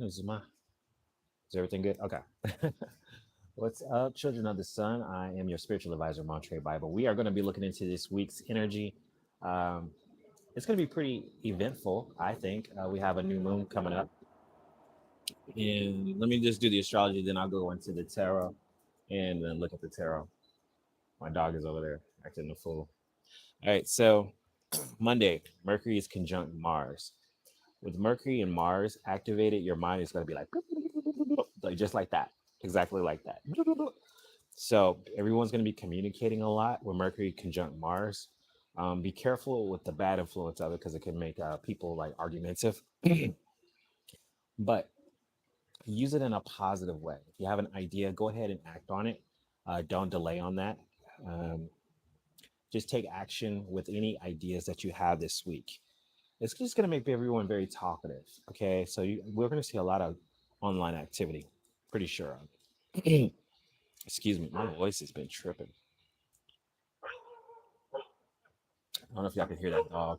Is my is everything good? Okay. What's up, children of the sun? I am your spiritual advisor, Montre Bible. We are going to be looking into this week's energy. Um, it's going to be pretty eventful, I think. We have a new moon coming up, and let me just do the astrology, then I'll go into the tarot and then look at the tarot. My dog is over there acting a fool. All right, so Monday, Mercury is conjunct Mars. With Mercury and Mars activated, your mind is going to be like just like that, exactly like that. So everyone's going to be communicating a lot with Mercury conjunct Mars. Be careful with the bad influence of it because it can make people like argumentative. But use it in a positive way. If you have an idea, go ahead and act on it. Don't delay on that. Um, just take action with any ideas that you have this week. It's just going to make everyone very talkative. Okay, so we're going to see a lot of online activity. Pretty sure. Excuse me, my voice has been tripping. I don't know if y'all can hear that dog.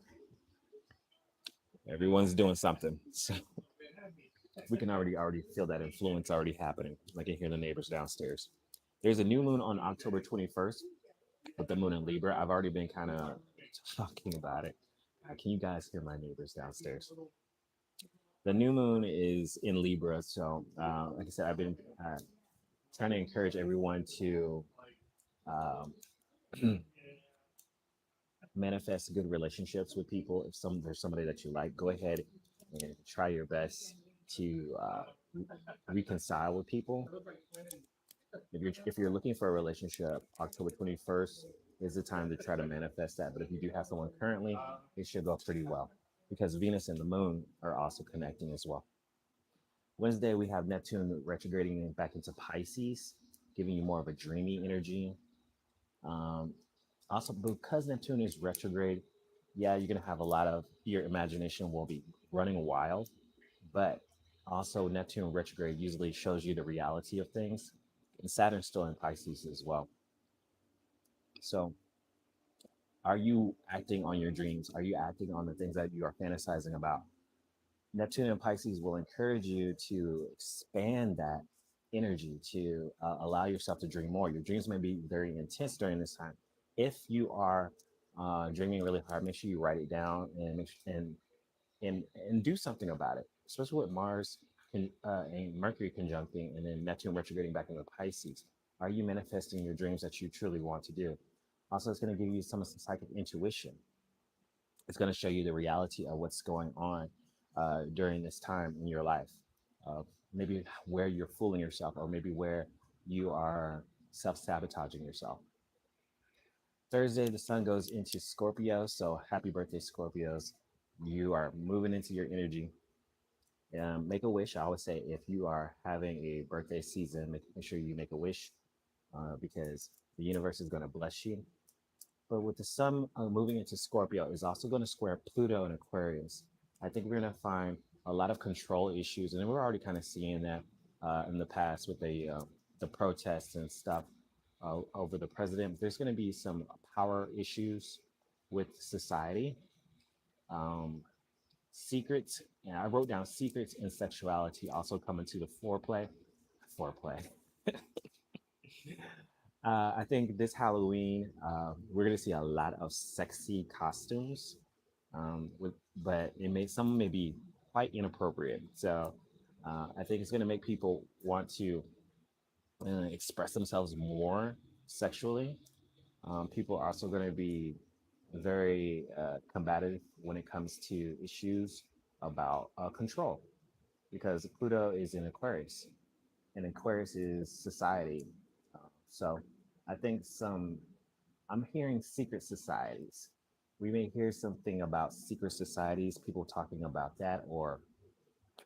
Everyone's doing something. So we can already feel that influence already happening. I can hear the neighbors downstairs. There's a new moon on October 21st with the moon in Libra. I've already been kind of talking about it. Can you guys hear my neighbors downstairs? The new moon is in Libra. So, like I said, I've been trying to encourage everyone to um, manifest good relationships with people. If there's somebody that you like, go ahead and try your best to reconcile with people. If you're looking for a relationship, October 21st is the time to try to manifest that. But if you do have someone currently, it should go pretty well because Venus and the Moon are also connecting as well. Wednesday we have Neptune retrograding back into Pisces, giving you more of a dreamy energy. Um, Also, because Neptune is retrograde, yeah, you're gonna have a lot of your imagination will be running wild, but also Neptune retrograde usually shows you the reality of things, and Saturn's still in Pisces as well. So, are you acting on your dreams? Are you acting on the things that you are fantasizing about? Neptune and Pisces will encourage you to expand that energy to allow yourself to dream more. Your dreams may be very intense during this time. If you are dreaming really hard, make sure you write it down and and do something about it. Especially with Mars and Mercury conjuncting, and then Neptune retrograding back into Pisces. Are you manifesting your dreams that you truly want to do? Also, it's going to give you some psychic intuition. It's going to show you the reality of what's going on during this time in your life. Uh, Maybe where you're fooling yourself, or maybe where you are self sabotaging yourself. Thursday, the sun goes into Scorpio. So happy birthday, Scorpios. You are moving into your energy. Make a wish. I always say if you are having a birthday season, make sure you make a wish because the universe is going to bless you. But with the sun moving into Scorpio, is also going to square Pluto and Aquarius. I think we're going to find a lot of control issues, and we're already kind of seeing that in the past with the protests and stuff over the president. There's going to be some power issues with society. Um, Secrets, and I wrote down secrets and sexuality also come into the foreplay. Foreplay. I think this Halloween, we're gonna see a lot of sexy costumes, but some may be quite inappropriate. So I think it's gonna make people want to express themselves more sexually. People are also gonna be very combative when it comes to issues about control because Pluto is in Aquarius, and Aquarius is society. So I think I'm hearing secret societies. We may hear something about secret societies, people talking about that, or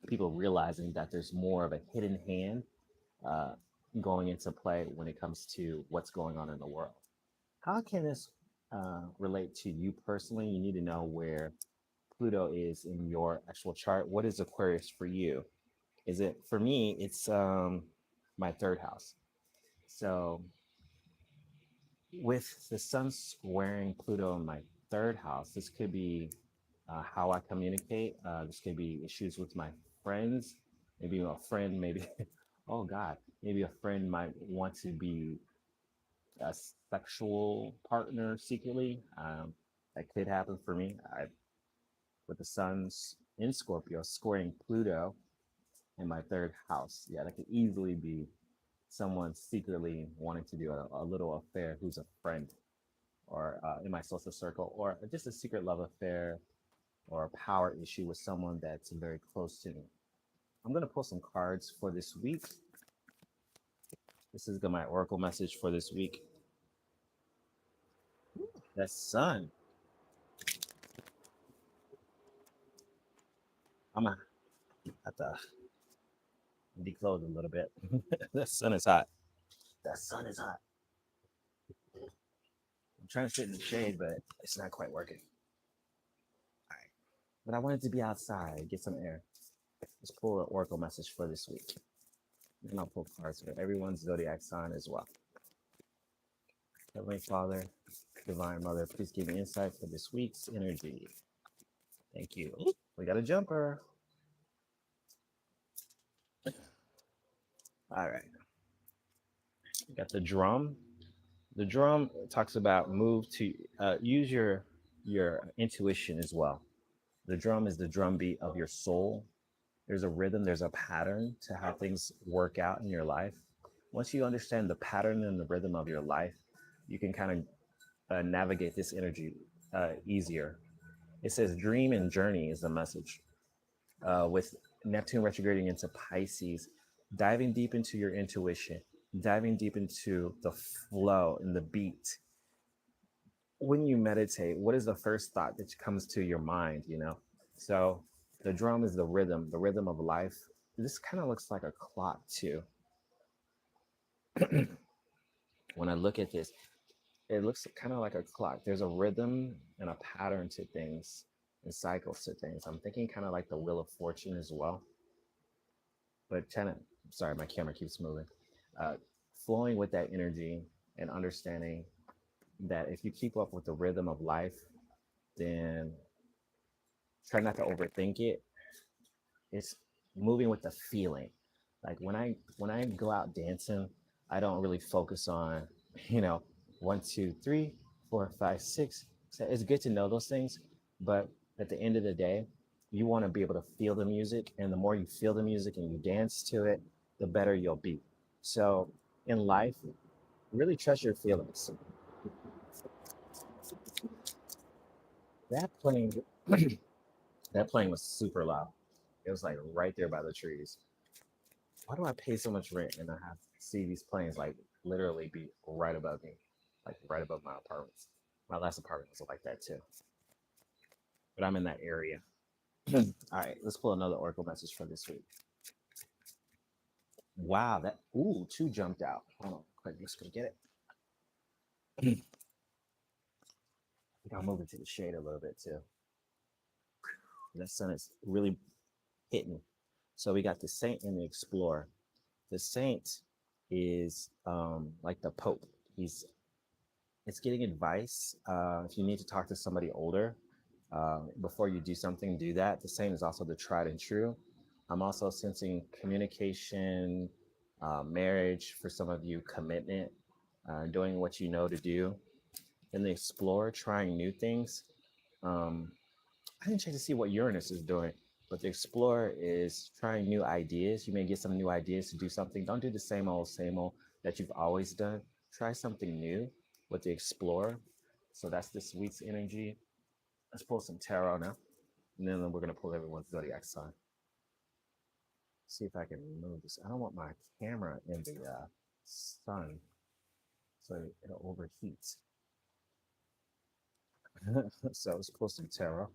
people realizing that there's more of a hidden hand uh, going into play when it comes to what's going on in the world. How can this relate to you personally? You need to know where Pluto is in your actual chart. What is Aquarius for you? Is it for me? It's my third house. So with the sun squaring Pluto in my third house, this could be how I communicate. This could be issues with my friends. Maybe a friend, maybe, oh God, maybe a friend might want to be a sexual partner secretly. That could happen for me. With the sun's in Scorpio, squaring Pluto in my third house. Yeah, that could easily be someone secretly wanting to do a little affair who's a friend or in my social circle, or just a secret love affair or a power issue with someone that's very close to me. I'm going to pull some cards for this week. This is my oracle message for this week. That sun. I'm going to have to declose a little bit. That sun is hot. That sun is hot. I'm trying to sit in the shade, but it's not quite working. All right. But I wanted to be outside, get some air. Let's pull an oracle message for this week. And I'll pull cards for everyone's zodiac sign as well. Heavenly Father, Divine Mother, please give me insight for this week's energy. Thank you. Ooh, we got a jumper. All right. We got the drum. The drum talks about move to use your intuition as well. The drum is the drum beat of your soul. There's a rhythm, there's a pattern to how things work out in your life. Once you understand the pattern and the rhythm of your life, you can kind of navigate this energy easier. It says dream and journey is the message. With Neptune retrograding into Pisces, diving deep into your intuition, diving deep into the flow and the beat. When you meditate, what is the first thought that comes to your mind? So the drum is the rhythm of life. This kind of looks like a clock too. When I look at this, it looks kind of like a clock. There's a rhythm and a pattern to things and cycles to things. I'm thinking kind of like the Wheel of Fortune as well. But kind of, sorry, my camera keeps moving. Uh, Flowing with that energy and understanding that if you keep up with the rhythm of life, then try not to overthink it. It's moving with the feeling. Like when I go out dancing, I don't really focus on, you know, 1, 2, 3, 4, 5, 6. So it's good to know those things, but at the end of the day, you want to be able to feel the music, and the more you feel the music and you dance to it, the better you'll be. So in life, really trust your feelings. That plane, that plane was super loud. It was like right there by the trees. Why do I pay so much rent and I have to see these planes like literally be right above me, like right above my apartments? My last apartment was like that too, but I'm in that area. All right, let's pull another oracle message for this week. Wow, that two jumped out. Hold on, quick, let's go get it. I think I'll move into the shade a little bit too. That sun is really hitting. So we got the Saint and the Explorer. The Saint is like the Pope. It's getting advice. If you need to talk to somebody older before you do something, do that. The Saint is also the tried and true. I'm also sensing communication, marriage for some of you, commitment, doing what you know to do. And the Explorer, trying new things. Um, I didn't check to see what Uranus is doing, but the Explorer is trying new ideas. You may get some new ideas to do something. Don't do the same old that you've always done. Try something new with the Explorer. So that's this week's energy. Let's pull some tarot now, and then we're gonna pull everyone's zodiac sign. See if I can move this. I don't want my camera in the sun, so it'll overheat. So let's pull some tarot.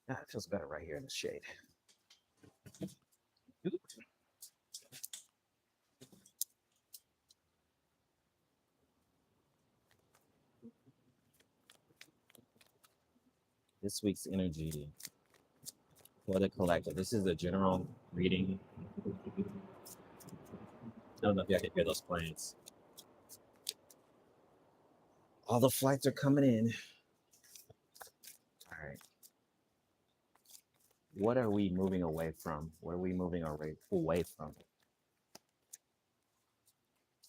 Ah, it feels better right here in the shade. This week's energy for the collective. This is a general reading. I don't know if y'all can hear those planes. All the flights are coming in. All right. What are we moving away from? What are we moving away from?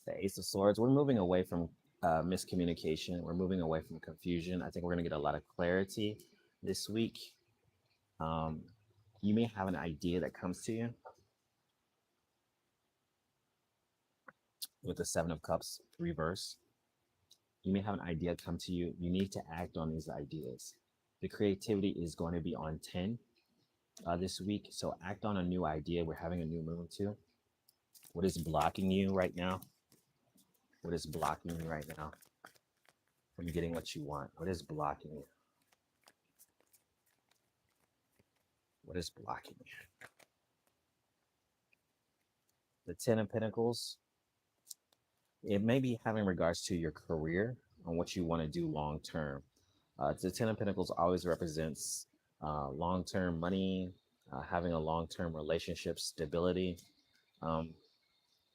The Ace of Swords. We're moving away from miscommunication. We're moving away from confusion. I think we're going to get a lot of clarity this week. Um, you may have an idea that comes to you with the Seven of Cups reverse. You may have an idea come to you. You need to act on these ideas. The creativity is going to be on 10 this week. So act on a new idea. We're having a new moon too. What is blocking you right now? What is blocking you right now from getting what you want? What is blocking you? What is blocking you? The Ten of Pentacles, it may be having regards to your career and what you want to do long term. The Ten of Pentacles always represents long term money, having a long term relationship, stability, um,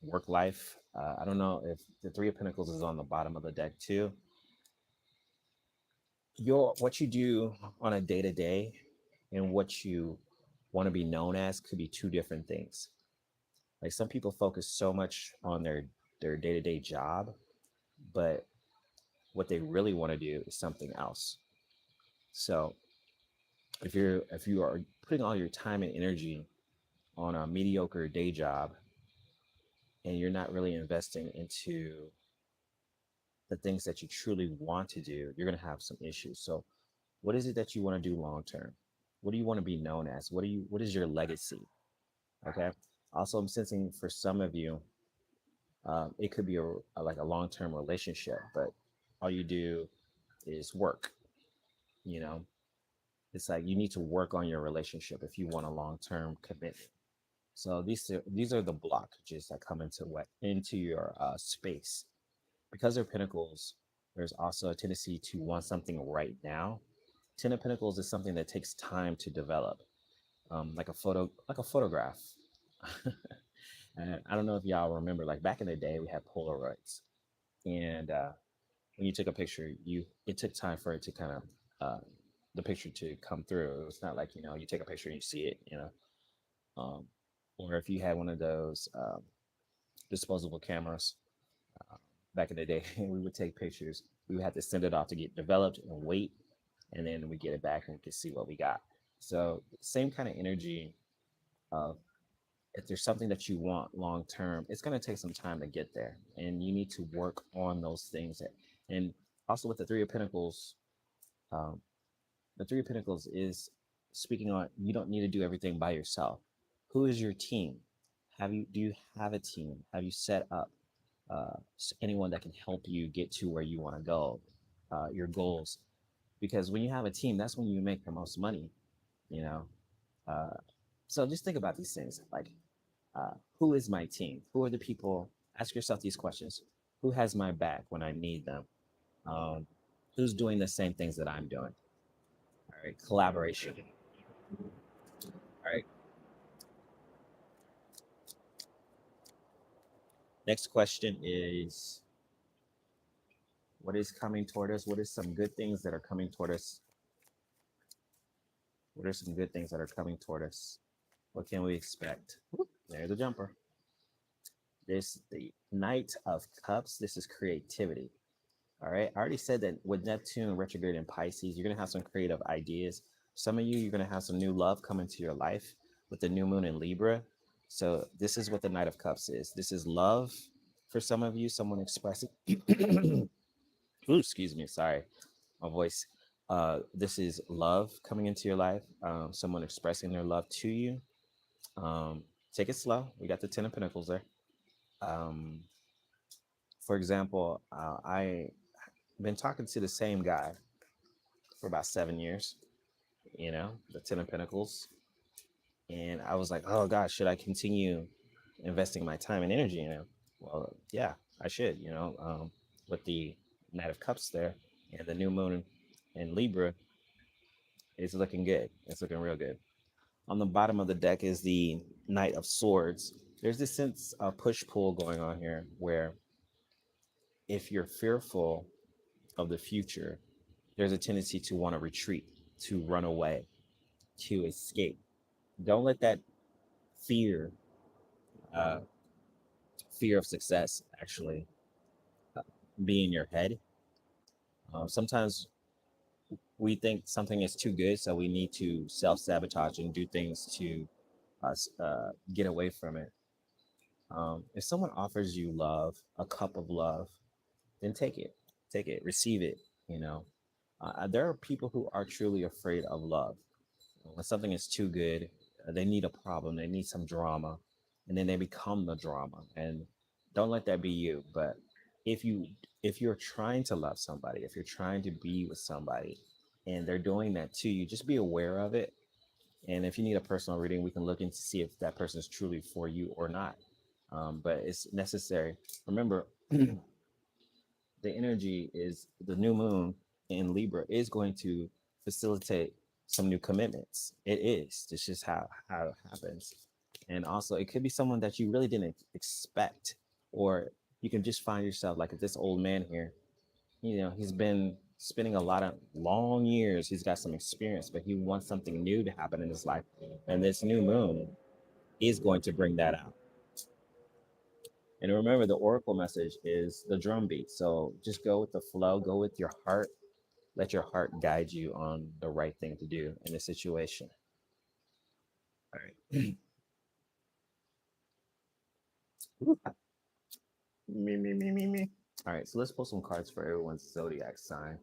work life. I don't know if the Three of Pentacles is on the bottom of the deck too. What you do on a day to day and what you want to be known as could be two different things. Like some people focus so much on their day to day job, but what they really want to do is something else. So if you are putting all your time and energy on a mediocre day job and you're not really investing into the things that you truly want to do, you're going to have some issues. So what is it that you want to do long term? What do you want to be known as? What is your legacy? Okay. Also, I'm sensing for some of you, it could be like a long term relationship, but all you do is work. You know, it's like you need to work on your relationship if you want a long term commitment. So these are the blockages that come into your space because they're pentacles. There's also a tendency to want something right now. Ten of Pentacles is something that takes time to develop, like a photograph. And I don't know if y'all remember, like back in the day, we had Polaroids, and when you took a picture, it took time for it to kind of the picture to come through. It's not like you take a picture and you see it, um, or if you had one of those disposable cameras uh, back in the day, we would take pictures. We would have to send it off to get developed and wait, and then we get it back and we can see what we got. So same kind of energy of if there's something that you want long term, it's going to take some time to get there, and you need to work on those things. And also with the Three of Pentacles, um, the Three of Pentacles is speaking on you don't need to do everything by yourself. Who is your team? Do you have a team? Have you set up anyone that can help you get to where you want to go, your goals? Because when you have a team, that's when you make the most money. You know, uh, so just think about these things like who is my team? Who are the people? Ask yourself these questions. Who has my back when I need them? Um, who's doing the same things that I'm doing? All right, collaboration. All right, next question is what is coming toward us? What is some good things that are coming toward us? What are some good things that are coming toward us? What can we expect? There's a jumper. This the Knight of Cups. This is creativity. All right. I already said that with Neptune retrograde in Pisces, you're going to have some creative ideas. Some of you, you're going to have some new love come into your life with the new moon in Libra. So, this is what the Knight of Cups is. This is love for some of you, someone expressing. Ooh, excuse me. Sorry, my voice. This is love coming into your life, someone expressing their love to you. Um, take it slow. We got the Ten of Pentacles there. Um, for example, I've been talking to the same guy for about 7 years, the Ten of Pentacles. And I was like, oh gosh, should I continue investing my time and energy in him? Well, yeah, I should, with the Knight of Cups there and the new moon in Libra, it's looking good. It's looking real good. On the bottom of the deck is the Knight of Swords. There's this sense of push pull going on here where if you're fearful of the future, there's a tendency to want to retreat, to run away, to escape. Don't let that fear, uh, fear of success, actually be in your head. Sometimes we think something is too good, so we need to self sabotage and do things to get away from it. If someone offers you love, a cup of love, then take it, receive it. You know, there are people who are truly afraid of love. When something is too good, they need a problem, they need some drama, and then they become the drama. And don't let that be you. But if you if you're trying to love somebody, if you're trying to be with somebody, and they're doing that to you, just be aware of it. And if you need a personal reading, we can look into see if that person is truly for you or not. But it's necessary. Remember, the energy is the new moon in Libra is going to facilitate some new commitments. It is. It's just how it happens. And also, it could be someone that you really didn't expect, or you can just find yourself like this old man here. You know, he's been spending a lot of long years. He's got some experience, but he wants something new to happen in his life, and this new moon is going to bring that out. And remember, the oracle message is the drum beat. So just go with the flow, go with your heart, let your heart guide you on the right thing to do in this situation. All right. Me. All right, so let's pull some cards for everyone's zodiac sign.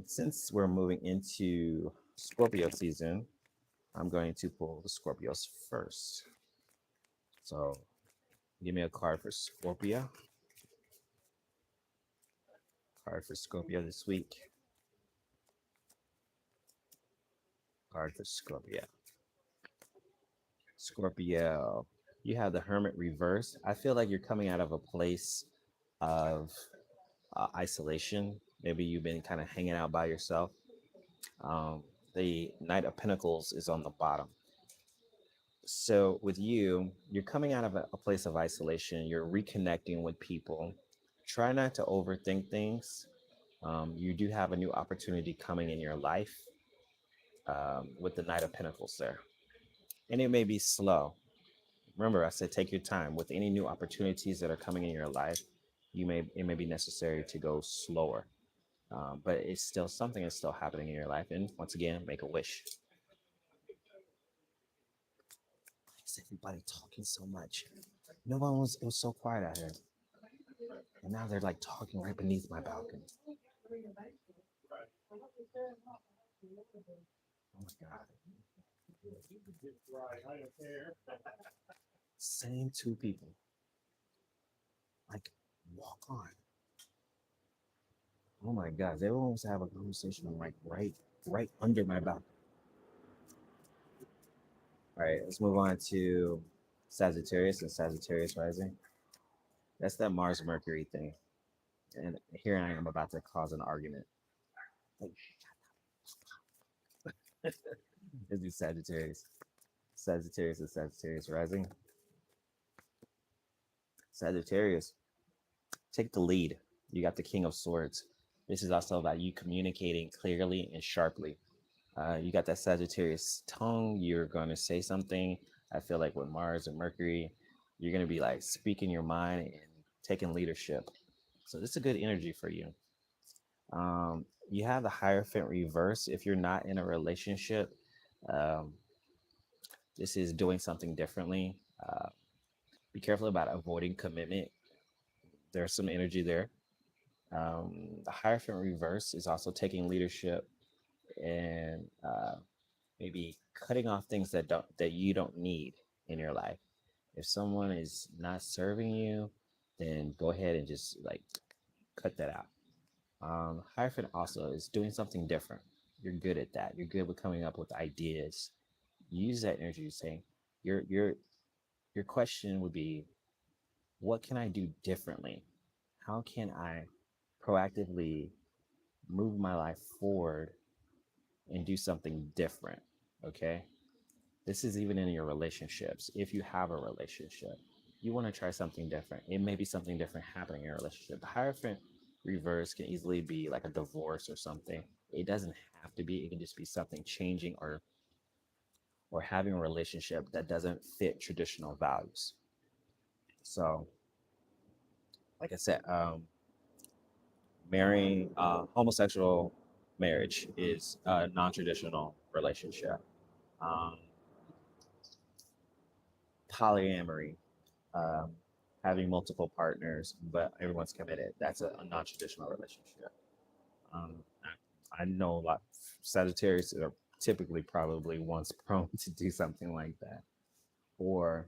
Since we're moving into Scorpio season, I'm going to pull the Scorpios first. So give me a card for Scorpio. Card for Scorpio this week. Card for Scorpio. Scorpio, you have the Hermit reverse. I feel like you're coming out of a place of isolation. Maybe you've been kind of hanging out by yourself. Um, the Knight of Pentacles is on the bottom. So with you, you're coming out of a place of isolation. You're reconnecting with people. Try not to overthink things. You do have a new opportunity coming in your life with the Knight of Pentacles there. And it may be slow. Remember, I said take your time. With any new opportunities that are coming in your life, it may be necessary to go slower. But it's still something that's still happening in your life. And once again, make a wish. Why is everybody talking so much? No one was. It was so quiet out here, and now they're like talking right beneath my balcony. Oh my god! Same two people. Like, walk on. Oh my god! Everyone wants to have a conversation like right under my balcony. All right, let's move on to Sagittarius and Sagittarius rising. That's that Mars Mercury thing. And here I am about to cause an argument. Like, let's do Sagittarius. Sagittarius and Sagittarius rising. Sagittarius, take the lead. You got the King of Swords. This is also about you communicating clearly and sharply. You got that Sagittarius tongue. You're going to say something. I feel like with Mars and Mercury, you're going to be like speaking your mind and taking leadership. So this is a good energy for you. You have the Hierophant reverse. If you're not in a relationship, um, this is doing something differently. Be careful about avoiding commitment. There's some energy there. The Hierophant reverse is also taking leadership and maybe cutting off things that you don't need in your life. If someone is not serving you, then go ahead and just like cut that out. Hierophant also is doing something different. You're good at that. You're good with coming up with ideas. Use that energy saying your your your question would be, what can I do differently? How can I proactively move my life forward and do something different? Okay. This is even in your relationships. If you have a relationship, you want to try something different. It may be something different happening in your relationship. The Hierophant Reverse can easily be like a divorce or something. It doesn't have to be. It can just be something changing or having a relationship that doesn't fit traditional values. So, like I said, marrying homosexual marriage is a non-traditional relationship. Um, Polyamory, um, having multiple partners, but everyone's committed. That's a non-traditional relationship. Um, I know a lot. Sagittarius are typically probably once prone to do something like that, or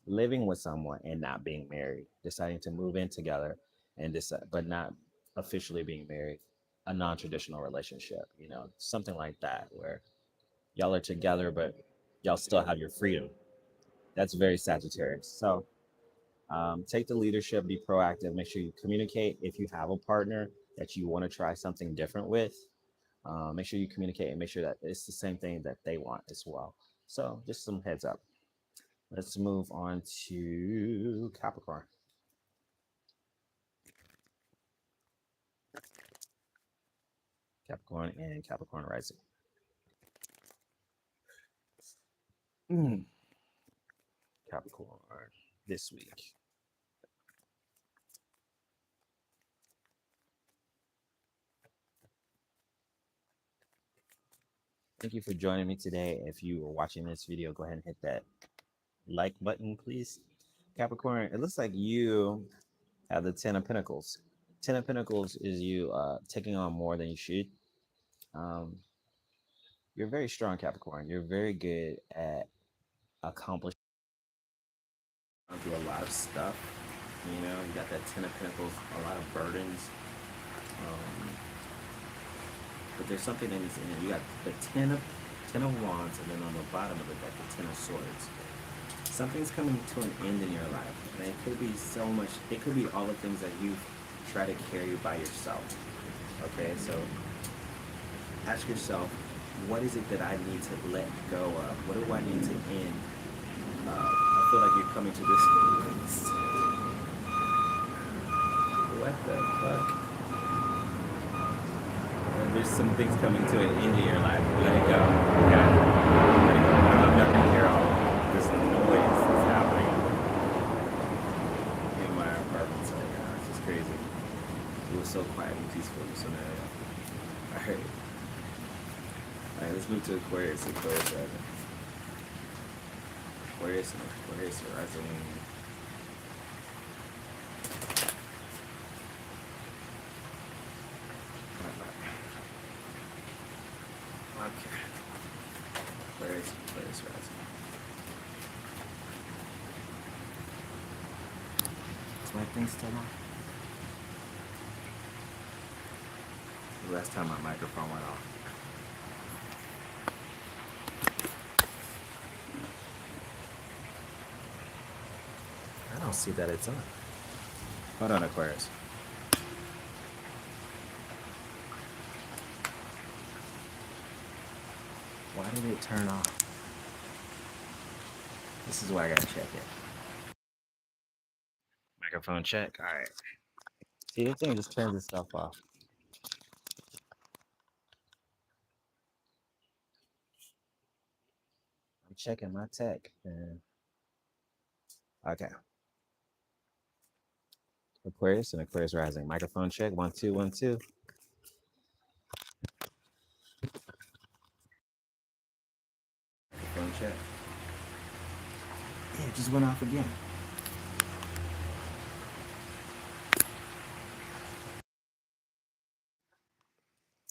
living with someone and not being married, deciding to move in together and decide, but not officially being married. A non-traditional relationship, something like that, where y'all are together, but y'all still have your freedom. That's very Sagittarius. So take the leadership, be proactive, make sure you communicate. If you have a partner that you want to try something different with, make sure you communicate and make sure that it's the same thing that they want as well. So just some heads up. Let's move on to Capricorn. Capricorn and Capricorn rising. Capricorn this week. Thank you for joining me today. If you were watching this video, go ahead and hit that like button, please. Capricorn, it looks like you have the Ten of Pentacles. Ten of Pentacles is you taking on more than you should. Um, you're very strong, Capricorn. You're very good at accomplishing a lot of stuff. You got that Ten of Pentacles, a lot of burdens. But there's something that needs to end. You got the ten of Wands, and then on the bottom of the deck, the Ten of Swords. Something's coming to an end in your life, and it could be so much. It could be all the things that you try to carry by yourself. Okay, so ask yourself, what is it that I need to let go of? What do I need to end? I feel like you're coming to this. What the fuck? There's some things coming to an end in your life. Let it go. Okay? Let it go. I'm not going to hear all this noise that's happening in my apartment. So, yeah, it's just crazy. It was so quiet and peaceful. So now, all right. All right, let's move to Aquarius. Aquarius rising. Aquarius and Aquarius rising. Okay. Aquarius rising. Is my thing still on? The last time my microphone went off. I don't see that it's on. Hold on, Aquarius. Why did it turn off? This is why I gotta check it. Microphone check. All right. See, this thing just turns itself off. I'm checking my tech. Okay. Aquarius and Aquarius rising. Microphone check. 1 2 1 2. Microphone check. Yeah, it just went off again.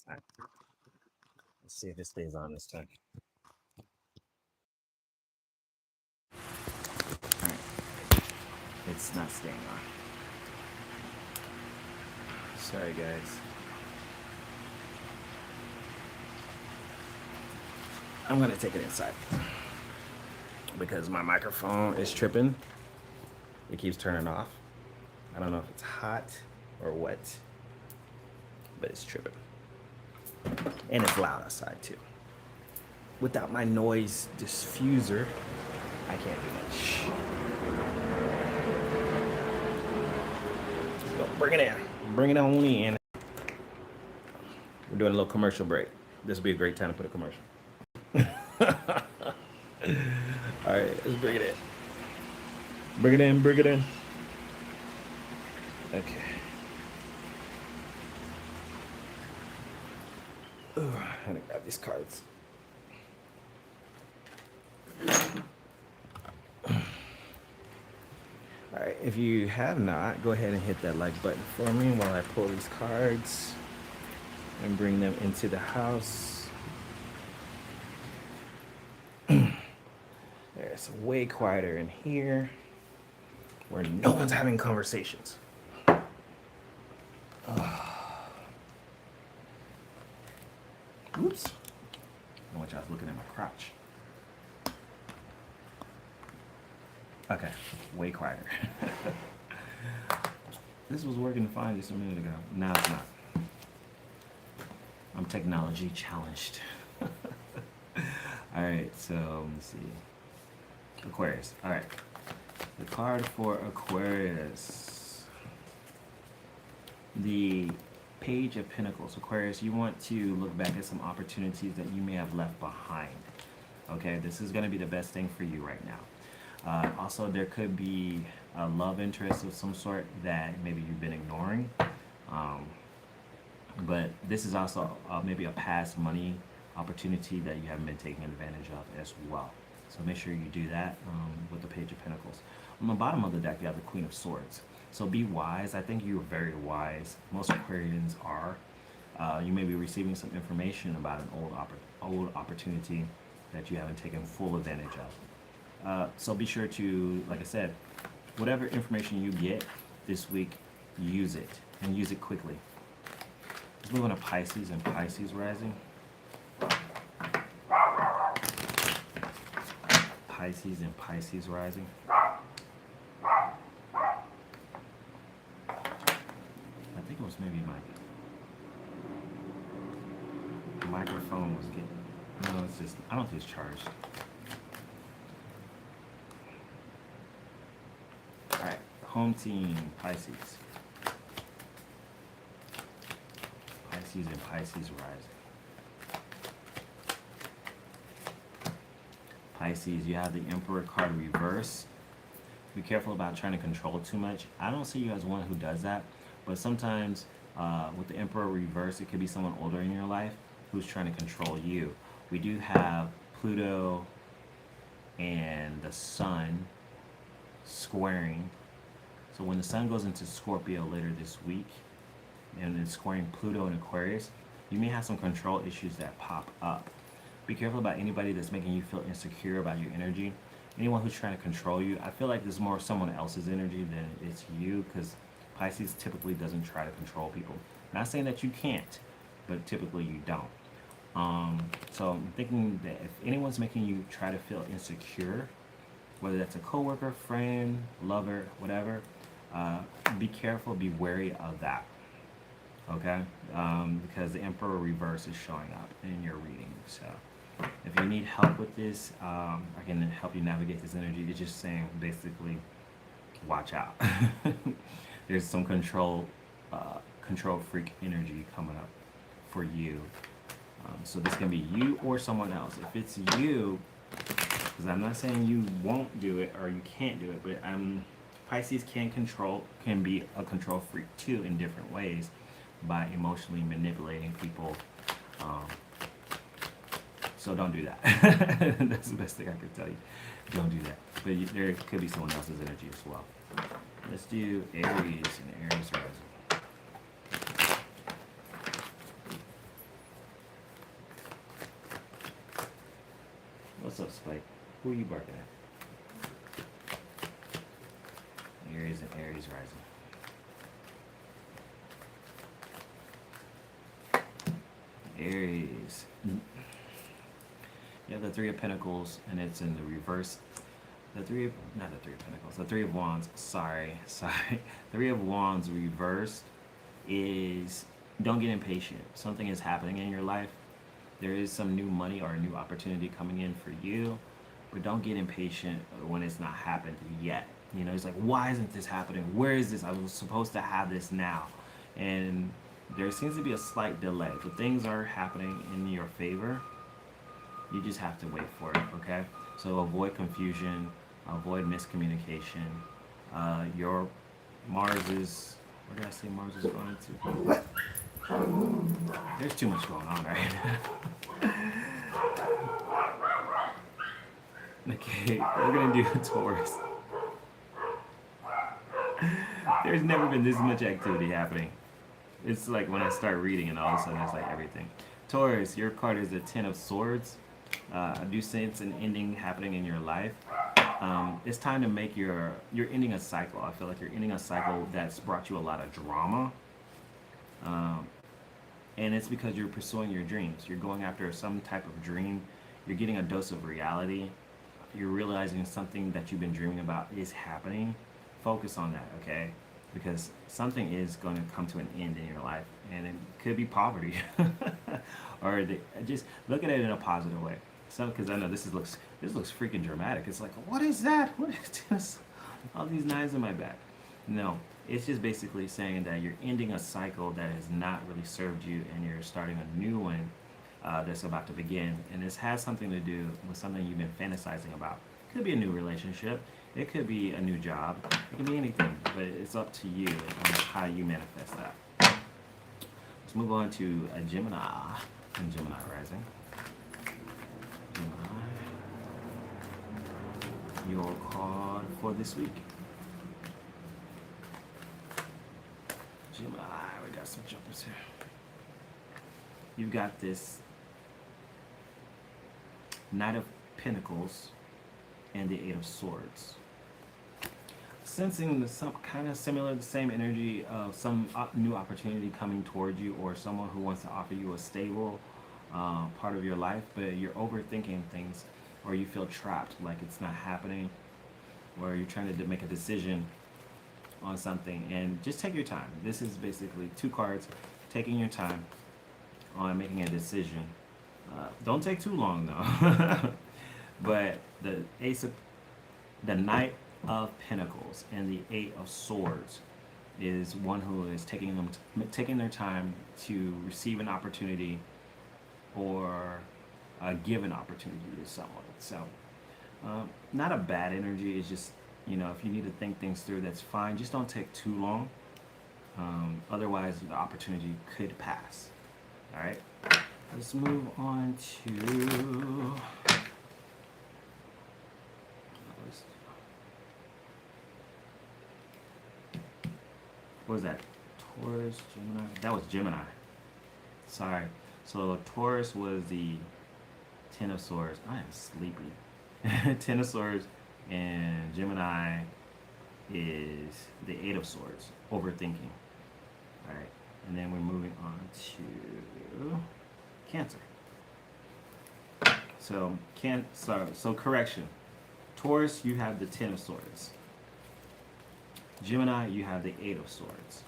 Right. Let's see if it stays on this time. All right. It's not staying on. Sorry, guys. I'm gonna take it inside because my microphone is tripping. It keeps turning off. I don't know if it's hot or what, but it's tripping. And it's loud outside too. Without my noise diffuser, I can't do much. So bring it in. bring it on in. We're doing a little commercial break. This would be a great time to put a commercial. All right, let's bring it in. Bring it in, bring it in. Okay. Ooh, I'm gonna grab these cards. All right, if you have not, go ahead and hit that like button for me while I pull these cards and bring them into the house. It's way quieter in here where no one's having conversations. Oops. I want y'all looking at my crotch. Okay, way quieter. This was working fine just a minute ago. Now it's not. I'm technology challenged. All right, so let me see. Aquarius. All right. The card for Aquarius. The Page of Pentacles. Aquarius, you want to look back at some opportunities that you may have left behind. Okay, this is going to be the best thing for you right now. Also, there could be a love interest of some sort that maybe you've been ignoring. But this is also maybe a past money opportunity that you haven't been taking advantage of as well. So make sure you do that with the Page of Pentacles. On the bottom of the deck, you have the Queen of Swords. So be wise. I think you're very wise. Most Aquarians are. You may be receiving some information about an old opportunity that you haven't taken full advantage of. So be sure to, like I said, whatever information you get this week, use it, and use it quickly. Let's move on to Pisces and Pisces rising. Pisces and Pisces rising. I think it was maybe my microphone was getting, no, it's just, I don't think it's charged. All right, home team, Pisces. Pisces and Pisces rising. Pisces, you have the Emperor card reverse. Be careful about trying to control too much. I don't see you as one who does that, but sometimes with the Emperor reverse, it could be someone older in your life who's trying to control you. We do have Pluto and the Sun squaring. So when the Sun goes into Scorpio later this week, and it's squaring Pluto and Aquarius, you may have some control issues that pop up. Be careful about anybody that's making you feel insecure about your energy. Anyone who's trying to control you, I feel like there's more someone else's energy than it's you, because Pisces typically doesn't try to control people. Not saying that you can't, but typically you don't. So I'm thinking that if anyone's making you try to feel insecure, whether that's a coworker, friend, lover, whatever, be careful, be wary of that. Okay? Because the Emperor reverse is showing up in your reading. So if you need help with this, I can help you navigate this energy. It's just saying, basically, watch out. There's some control freak energy coming up for you. So this can be you or someone else. If it's you, because I'm not saying you won't do it or you can't do it, but Pisces can be a control freak too in different ways by emotionally manipulating people. So don't do that. That's the best thing I can tell you. Don't do that. But there could be someone else's energy as well. Let's do Aries and Aries rising. What's up, Spike? Who are you barking at? Aries and Aries rising. Aries. You have the Three of Pentacles, and it's in the reverse. Not the Three of Pentacles. The Three of Wands. Sorry. Three of Wands reversed is, don't get impatient. Something is happening in your life. There is some new money or a new opportunity coming in for you, but don't get impatient when it's not happened yet. You know, it's like, why isn't this happening? Where is this? I was supposed to have this now. and there seems to be a slight delay, but things are happening in your favor. You just have to wait for it, okay? So avoid confusion, avoid miscommunication. Your Mars is, where did I say Mars is going to? There's too much going on, right? Okay, we're gonna do Taurus. There's never been this much activity happening. It's like when I start reading and all of a sudden it's like everything. Taurus, your card is the Ten of Swords. I do sense an ending happening in your life. It's time to make you're ending a cycle. I feel like you're ending a cycle that's brought you a lot of drama. Um, and it's because you're pursuing your dreams. You're going after some type of dream. You're getting a dose of reality. You're realizing something that you've been dreaming about is happening. Focus on that, okay? Because something is going to come to an end in your life, and it could be poverty, or just look at it in a positive way. So, because I know this looks freaking dramatic. It's like, what is that? What is this? All these knives in my back. No, it's just basically saying that you're ending a cycle that has not really served you, and you're starting a new one that's about to begin. And this has something to do with something you've been fantasizing about. It could be a new relationship. It could be a new job. It can be anything, but it's up to you on how you manifest that. Let's move on to a Gemini and Gemini rising. Gemini, your card for this week. Gemini, we got some jumpers here. You've got this Knight of Pentacles and the Eight of Swords. Sensing some kind of similar, the same energy of some new opportunity coming towards you, or someone who wants to offer you a stable part of your life, but you're overthinking things, or you feel trapped, like it's not happening, or you're trying to make a decision on something. And just take your time. This is basically two cards, taking your time on making a decision. Don't take too long though. But the Knight of Pentacles and the Eight of Swords is one who is taking their time to receive an opportunity, or give an opportunity to someone. So not a bad energy. It's just, if you need to think things through, that's fine. Just don't take too long. Otherwise, the opportunity could pass. All right. Let's move on to. What was that? Taurus, Gemini? That was Gemini. Sorry. So Taurus was the Ten of Swords. I am sleepy. Ten of Swords, and Gemini is the Eight of Swords. Overthinking. All right. And then we're moving on to Cancer. So correction. Taurus, you have the Ten of Swords. Gemini, you have the Eight of Swords.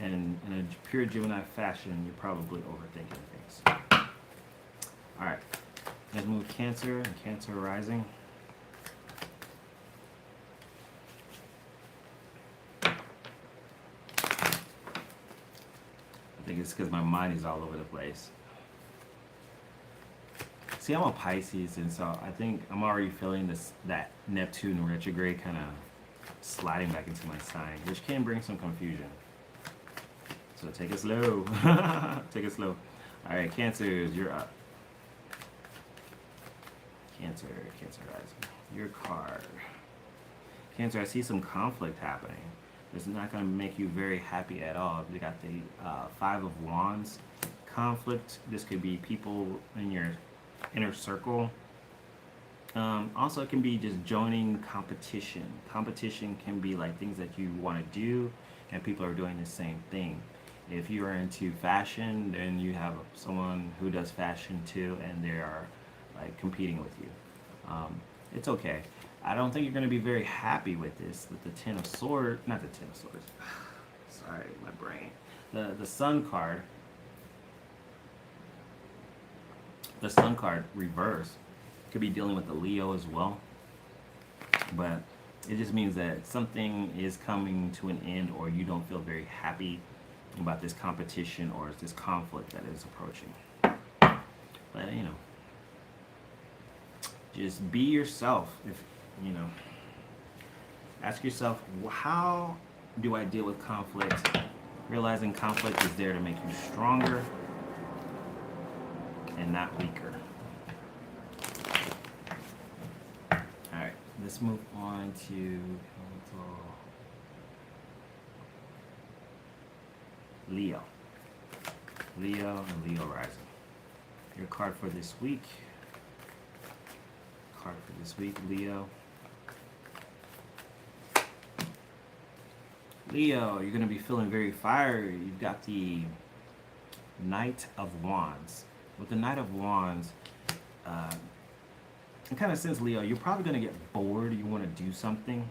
And in a pure Gemini fashion, you're probably overthinking things. Alright, let's move Cancer and Cancer rising. I think it's because my mind is all over the place. See, I'm a Pisces, and so I think I'm already feeling that Neptune retrograde kind of sliding back into my sign, which can bring some confusion. So take it slow. Take it slow. All right, Cancers, you're up. Cancer rising. Your card. Cancer, I see some conflict happening. It's not going to make you very happy at all. We got the Five of Wands. Conflict. This could be people in your inner circle. Also, it can be just joining competition. Competition can be like things that you want to do, and people are doing the same thing. If you are into fashion, then you have someone who does fashion too, and they are like competing with you. It's okay. I don't think you're going to be very happy with this. With the Ten of Swords, not the Ten of Swords. Sorry, my brain. The Sun card. The Sun card reverse. Could be dealing with the Leo as well, but it just means that something is coming to an end, or you don't feel very happy about this competition or this conflict that is approaching. But just be yourself. If you know, ask yourself, how do I deal with conflict? Realizing conflict is there to make you stronger and not weaker. All right, let's move on to Leo. Leo and Leo rising. Your card for this week. Leo. Leo, you're going to be feeling very fiery. You've got the Knight of Wands. With the Knight of Wands, in kind of sense, Leo, you're probably going to get bored. You want to do something.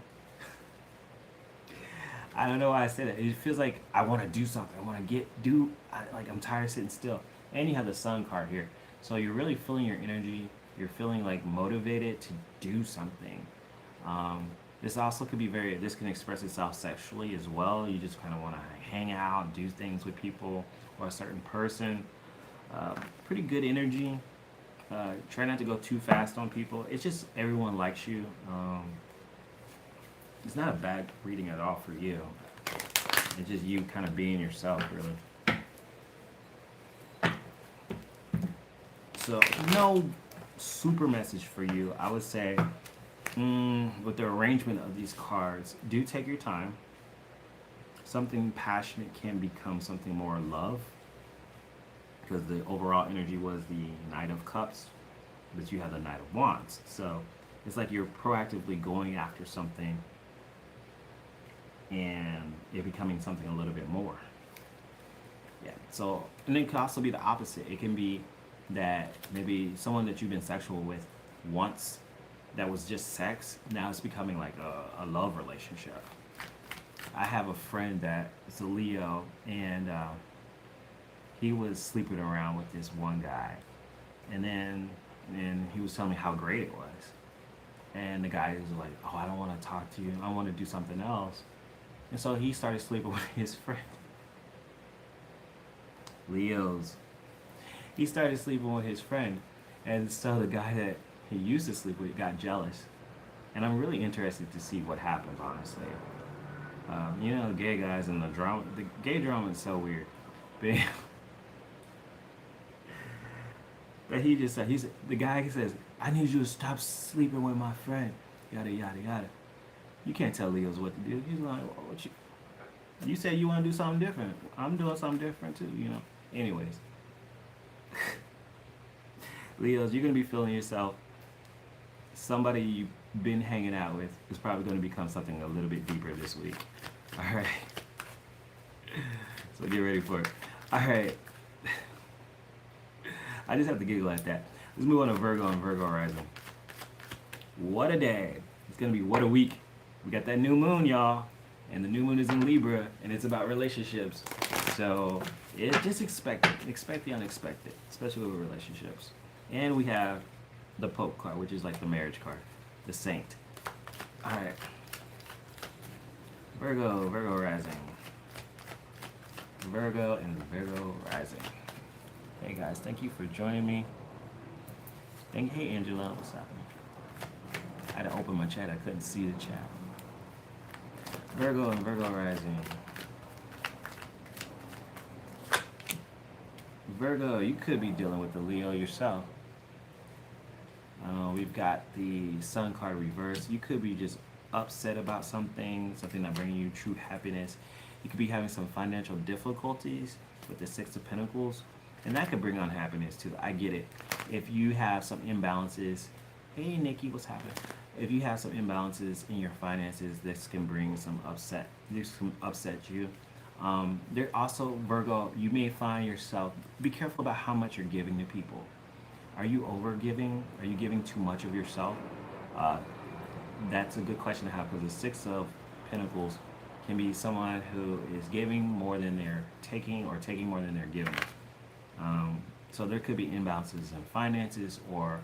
I don't know why I say that. It feels like I want to do something. I want to I'm tired of sitting still. And you have the Sun card here. So you're really feeling your energy. You're feeling like motivated to do something. This also could be this can express itself sexually as well. You just kind of want to hang out, do things with people or a certain person. Pretty good energy. Try not to go too fast on people. It's just everyone likes you. It's not a bad reading at all for you. It's just you kind of being yourself, really. So, no super message for you. I would say, with the arrangement of these cards, do take your time. Something passionate can become something more love, because the overall energy was the Knight of Cups, but you have the Knight of Wands. So it's like you're proactively going after something and it becoming something a little bit more. Yeah. So, and it could also be the opposite. It can be that maybe someone that you've been sexual with once, that was just sex, now it's becoming like a love relationship. I have a friend that is a Leo, and he was sleeping around with this one guy, and he was telling me how great it was. And the guy was like, "Oh, I don't want to talk to you. I want to do something else." And so he started sleeping with his friend. Leos. He started sleeping with his friend, and so the guy that he used to sleep with got jealous. And I'm really interested to see what happens, honestly. Gay guys and the drama. The gay drama is so weird. But he just said, the guy says, "I need you to stop sleeping with my friend." Yada, yada, yada. You can't tell Leos what to do. He's like, "What you said you want to do something different. I'm doing something different too, Anyways. Leos, you're going to be feeling yourself. Somebody you've been hanging out with is probably going to become something a little bit deeper this week. All right. So get ready for it. All right. I just have to giggle at that. Let's move on to Virgo and Virgo rising. What a day. It's going to be what a week. We got that new moon, y'all. And the new moon is in Libra, and it's about relationships. So just expect it. Expect the unexpected, especially with relationships. And we have the Pope card, which is like the marriage card. The Saint. All right. Virgo rising. Virgo and Virgo rising. Hey guys, thank you for joining me. Hey Angela, what's happening? I had to open my chat, I couldn't see the chat. Virgo and Virgo rising. Virgo, you could be dealing with the Leo yourself. We've got the Sun card reversed. You could be just upset about something not bringing you true happiness. You could be having some financial difficulties with the Six of Pentacles, and that could bring on happiness too. I get it. If you have some imbalances, hey Nikki, what's happening? If you have some imbalances in your finances, this can bring some upset. This can upset you. There also, Virgo, you may find yourself, be careful about how much you're giving to people. Are you over giving? Are you giving too much of yourself? That's a good question to have, because the Six of Pentacles can be someone who is giving more than they're taking, or taking more than they're giving. So there could be imbalances in finances, or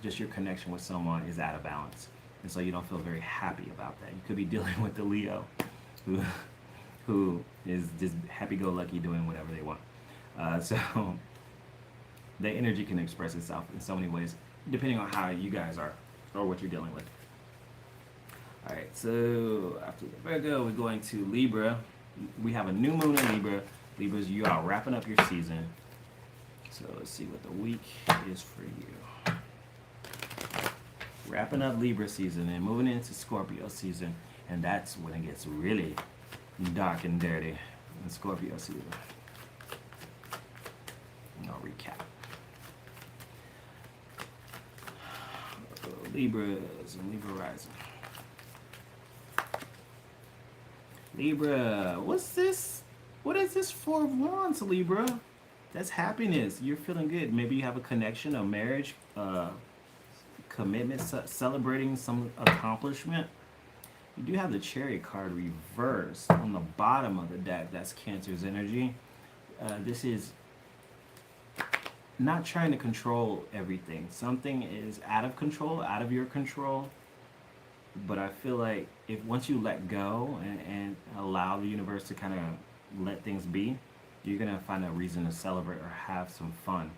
just your connection with someone is out of balance, and so you don't feel very happy about that. You could be dealing with the Leo who who is just happy-go-lucky doing whatever they want. So the energy can express itself in so many ways, depending on how you guys are or what you're dealing with. All right, so after Virgo, we're going to Libra. We have a new moon in Libra. Libras, you are wrapping up your season. So let's see what the week is for you. Wrapping up Libra season and moving into Scorpio season, and that's when it gets really dark and dirty in Scorpio season. And I'll recap. Libras and Libra rising. Libra, what's this? What is this Four of Wands, Libra? That's happiness. You're feeling good. Maybe you have a connection, a marriage, commitment, celebrating some accomplishment. You do have the Chariot card reversed on the bottom of the deck. That's Cancer's energy. This is not trying to control everything. Something is out of control, out of your control. But I feel like if once you let go and allow the universe to kind of let things be, you're gonna find a reason to celebrate or have some fun.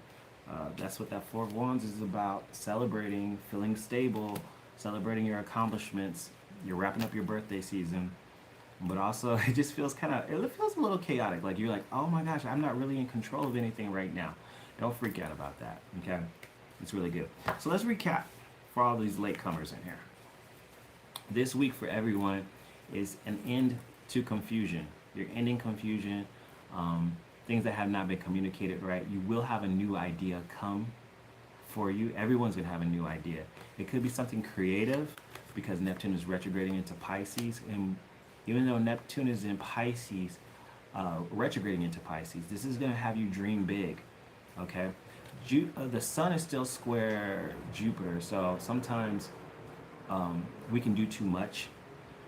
That's what that Four of Wands is about: celebrating, feeling stable, celebrating your accomplishments. You're wrapping up your birthday season, but also it just feels it feels a little chaotic. Like you're like, oh my gosh, I'm not really in control of anything right now. Don't freak out about that. Okay, it's really good. So let's recap for all these latecomers in here. This week for everyone is an end to confusion. You're ending confusion, things that have not been communicated right. You will have a new idea come for you. Everyone's going to have a new idea. It could be something creative because Neptune is retrograding into Pisces. And even though Neptune is in Pisces, retrograding into Pisces, this is going to have you dream big. Okay? The sun is still square Jupiter, so sometimes we can do too much,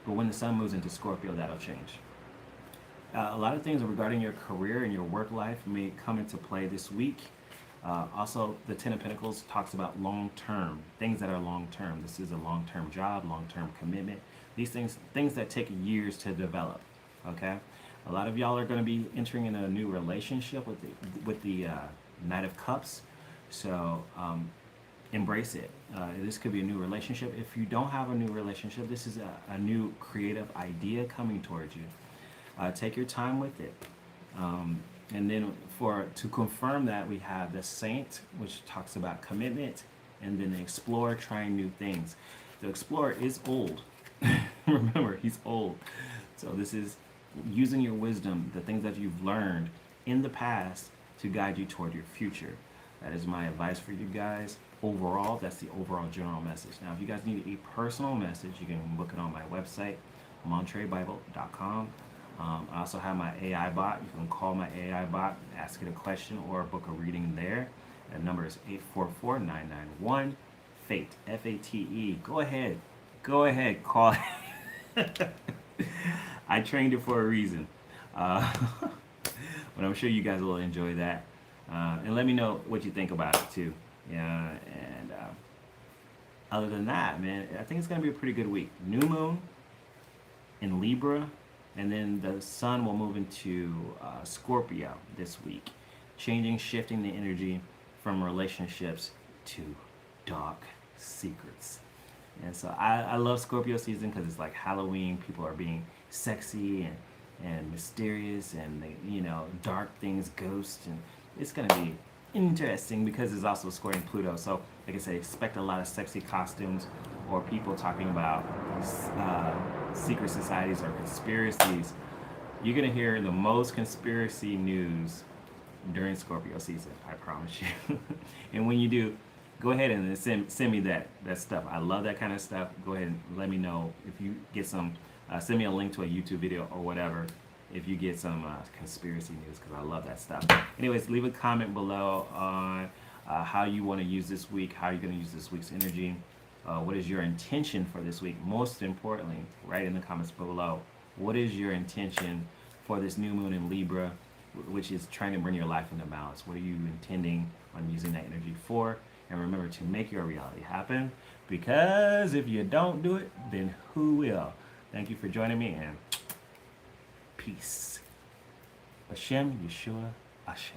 but when the sun moves into Scorpio, that'll change. A lot of things regarding your career and your work life may come into play this week. Also, the Ten of Pentacles talks about long-term, things that are long-term. This is a long-term job, long-term commitment. These things that take years to develop, okay? A lot of y'all are going to be entering in a new relationship with the Knight of Cups, so embrace it. This could be a new relationship. If you don't have a new relationship, this is a new creative idea coming towards you. Take your time with it. And then to confirm that, we have the Saint, which talks about commitment, and then the Explorer, trying new things. The Explorer is old. Remember, he's old. So this is using your wisdom, the things that you've learned in the past to guide you toward your future. That is my advice for you guys. Overall, that's the overall general message. Now, if you guys need a personal message, you can book it on my website, montrebible.com. I also have my AI bot. You can call my AI bot, ask it a question, or book a reading there. The number is 844-991-FATE, F-A-T-E. Go ahead, call it. I trained it for a reason. But I'm sure you guys will enjoy that. And let me know what you think about it too. Yeah, and other than that, man, I think it's going to be a pretty good week. New moon in Libra, and then the sun will move into Scorpio this week, shifting the energy from relationships to dark secrets. And so I love Scorpio season because it's like Halloween. People are being sexy and mysterious, and dark things, ghosts, and it's going to be interesting because it's also squaring Pluto. So like I said, expect a lot of sexy costumes or people talking about secret societies or conspiracies. You're going to hear the most conspiracy news during Scorpio season, I promise you. And when you do, go ahead and send me that stuff. I love that kind of stuff. Go ahead and let me know if you get some, send me a link to a YouTube video or whatever if you get some conspiracy news, because I love that stuff. Anyways, leave a comment below on how you want to use this week, how you're going to use this week's energy. What is your intention for this week? Most importantly, write in the comments below, what is your intention for this new moon in Libra, which is trying to bring your life into balance? What are you intending on using that energy for? And remember to make your reality happen, because if you don't do it, then who will? Thank you for joining me, and peace. Hashem, Yeshua, Ashe.